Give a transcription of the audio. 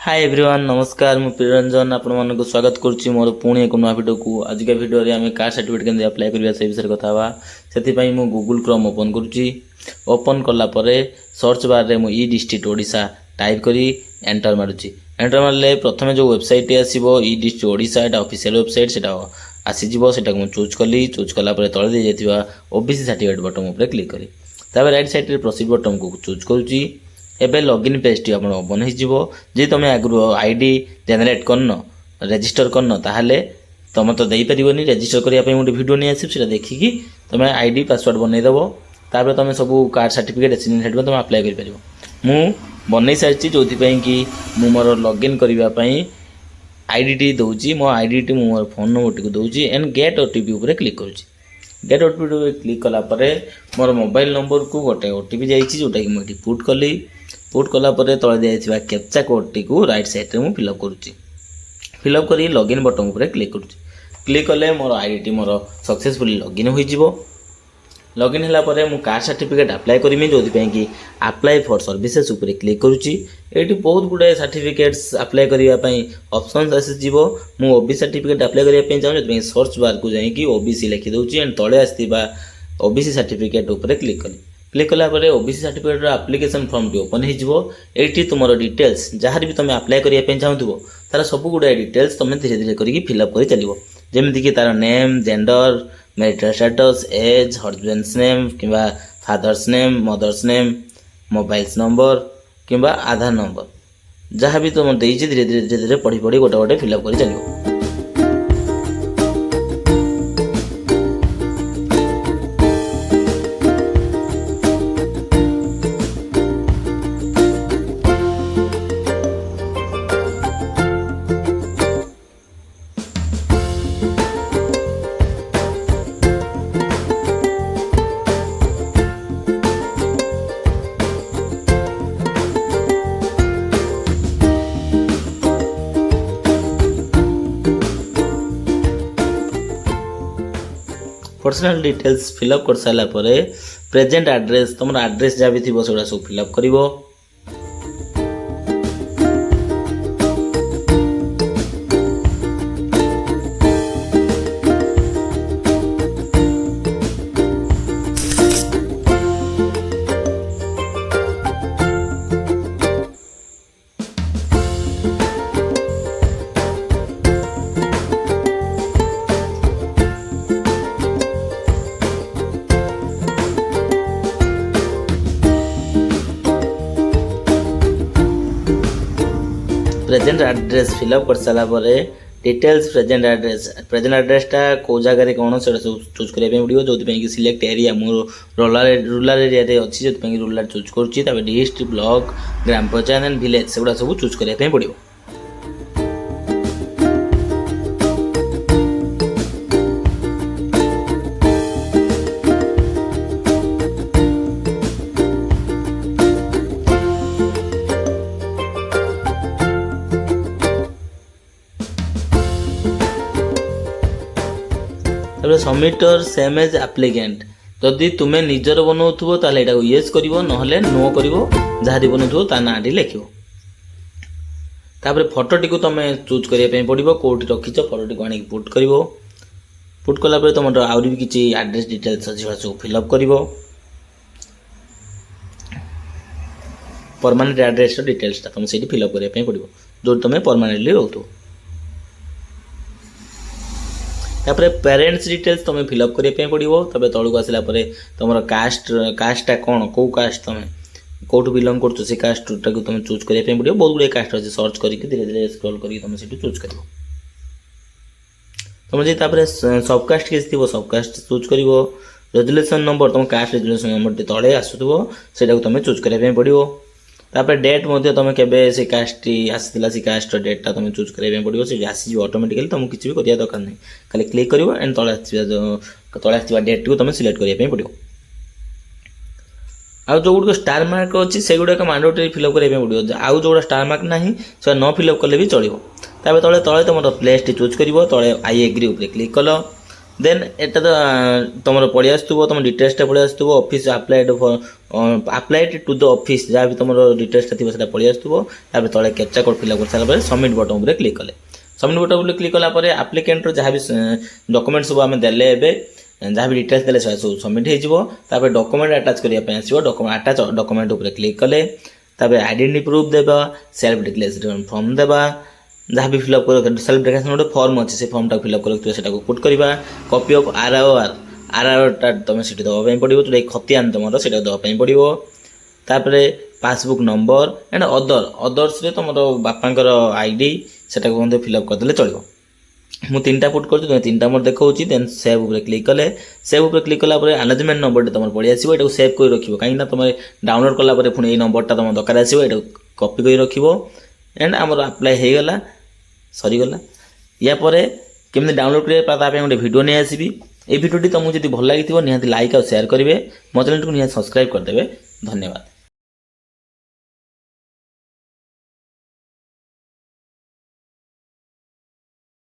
Hi everyone नमस्कार मु प्रियरंजन आपण मानक स्वागत करुच्ची मोर पुणी एक नुआ वीडियो को आज का वीडियो रे आम कास्ट सर्टिफिकेट केमती अप्लाई करबा से विषय कथा बा सेति पई मु गूगल क्रोम ओपन करुच्ची ओपन कला परे सर्च बार रे मु ई डिस्ट्रिक्ट ओडिशा टाइप करी एंटर मारुच्ची एंटर मारले प्रथमे जो वेबसाइट आसीबो ई डिस्ट्रिक्ट ओडिशा एटा ऑफिशियल वेबसाइट सेटा आसी जिवो सेटा को चूज कली चूज कला परे तळे दे जेतिबा ओबीसी सर्टिफिकेट बटन ऊपर क्लिक करी तापर राइट साइड रे प्रोसीड बटन को चूज करूची एबे लॉगिन पेज टी आपण ओपन हो जिवो जे तमे आगु आईडी जनरेट करनो रजिस्टर करनो ताहाले तम तो देई परिबोनी रजिस्टर करिया पे मोटे वीडियो नै आसी सेटा देखि कि तमे आईडी पासवर्ड बनै देबो तापर तमे सब कार्ड सर्टिफिकेट एसएन सर्टिफिकेट तमे अप्लाई करि परिबो मु बनै सारची जोथि पई कि मु मोर लॉगिन करिवा पई आईडी टी दउची मो आईडी टी मु मोर फोन नंबर टी को दउची एंड गेट ओटीपी ऊपर क्लिक करूची गेट ओटीपी ऊपर क्लिक कला परे मोर मोबाइल नंबर को गोटे ओटीपी जाईची जोटा कि मु पुट कली पुट कला परे तळे दिया कैप्चा कोड टी को राइट साइड रे मु फिलअप करूची फिलअप करी लॉगिन बटन ऊपर क्लिक करूची क्लिक कले मोर आईडी टी मोर सक्सेसफुली लॉगिन होई जिवो लॉगिन हला परे मु कास्ट सर्टिफिकेट अप्लाई करमी जोथि पई कि अप्लाई फॉर सर्विसेज ऊपर क्लिक करूची एटी बहुत गुडे सर्टिफिकेट्स अप्लाई करिया पई ऑप्शंस आसी जिवो मु ओबीसी सर्टिफिकेट अप्लाई करिया पई चाहू जोथि पई सर्च बार को जाई कि ओबीसी लिखि दउची एंड तळे आस्तिबा ओबीसी सर्टिफिकेट ऊपर क्लिक कली क्लिक कला परे OBC certificate application form T open हो जिवो एटी तुमरो डिटेल्स जहार भी तुम अप्लाई करिया पई चाहूथबो तार सब गुडे डिटेल्स तुम धीरे धीरे करी फिलअप करी चलिवो जेमिति कि तार name gender marital status age husband's name किंबा father's name mother's name mobile number किंबा आधार नंबर जहाँ भी तुम देइछि धीरे धीरे पढ़ी पढ़ी गोटे गोटे फिलअप करी चलिवो पर्सनल डिटेल्स फिलअप कर सारा परे प्रेजेंट एड्रेस तुम एड्रेस जहाँ भी थी सब फिलअप करिवो प्रेजेंट एड्रेस फिलअप कर सारा परे डिटेल्स प्रेजेंट एड्रेसटा को जगह कौन से चूज करने पड़ो जो कि सिलेक्ट एरिया मोर रूरल एरिया रे अच्छी जो रूरल चूज करुच्ची डिस्ट्रिक्ट ब्लॉक ग्राम पंचायत एंड विलेज से गुड़ा सब चूज करने पड़ो सबमिटर सेम एज एप्लिकेंट जदि तुम्हें निजर बनाऊथबो ताले एटा यस करिवो नहले नो करिवो जहादी बनाऊथबो ता नाडी लिखिवो तापर फोटोटी को तुम चूज करिया पे पड़िवो कोठी रखिछ फोटोटी को आनी पुट करिवो पुट कला परे तुमर आउरी भी किछि एड्रेस डिटेल्स अछि सब फिलअप करिवो परमानेंट एड्रेस डिटेल्स तुम सेठी फिलअप करिया पे पड़िवो जो तुम परमानेंटली रहथो तापर पेरेंट्स डिटेल्स तुम फिलअप करने पड़ो तब तौक आसला तुम कास्टा कौन कौ कास्ट तुम कौटू बिलंग कर से कास्टा को तुम चूज करने पड़ो बहुत गुड़े कास्ट अच्छे सर्च करके धीरे धीरे स्क्रॉल करके तुम से चूज कर तुम जी सबकास्ट केस थी सबकास्ट चूज कर रेजुलेशन नंबर तुम कास्ट रेजुलेशन नंबर तले आसुव से तुम चूज करने पड़ो तापर डेट मध्य तुम केबे से कास्ट आसीला से कास्ट डेटा तुम चूज करने पड़ो से आसी ऑटोमेटिकली तुमको किसी भी करिया दरकार नहीं खाली क्लिक करिवो एंड तले आसवा डेट को तुम सिलेक्ट करने पड़ो आउ जो गुड़ स्टार मार्क अच्छी से गुड़ाक मैंडेटरी फिलअप करने पड़ो आउ जो स्टार मार्क ना से न फिलअप कले भी चलो तले तले तुम प्लेस टी चूज कर तले आई एग्री ऊपर क्लिक कल देन एटा तो तुम पड़े आसो तुम डिटेल्सटा पड़े आसो office applied to the office जहाँ भी तुम डिटेल्सटा थी पड़े आसो तले कैप्चा कोड फिलअप कर सारा सबमिट बटन पर क्लिक कले सबमिट बटन पर क्लिक कलापर आप्लिकेंट जहाँ भी डॉक्यूमेंट सब आम देले जहाँ भी डिटेल्स देले सब सबमिट हो डॉक्यूमेंट अटैच करने आसो डॉक्यूमेंट अटैच डॉक्यूमेंट उपर क्लिक कले आइडेंटिटी प्रूफ देवा सेल्फ डिक्लेरेशन फॉर्म देवा जहाँ भी फिलअप कर सेल्फ डिक्लेरेशन गोटे फॉर्म अच्छे से फॉर्म फिलअप कर पुट करवा कॉपी ऑफ आर तुम से देवाई पड़ो जो खतियान तुम से देवाई पड़ो तापर पासबुक नंबर एंड अदर्स तुम बापांकर आईडी से फिलअप करदे चलो मु 3टा पुट कर 3टा मोर देखा देन सेव उपर क्लिक कले सेव उपर क्लिक कलापर आनोजमेंट नंबर तुम पड़े आसो ये सेव कर रखियो कहीं तुम डाउनलोड कलापर पुणी नंबरटा तुम दरकार आसो ये कॉपी कर रखियो एंड आमर अप्लाई हो गला सरीगला या केमी डाउनलोड करें गोटे भिडियो नहीं आसबि ये भिडियोटी तुमको जब भल लगी निहाती लाइक और शेयर करेंगे मो चैनल को निहाती सब्सक्राइब करदे धन्यवाद।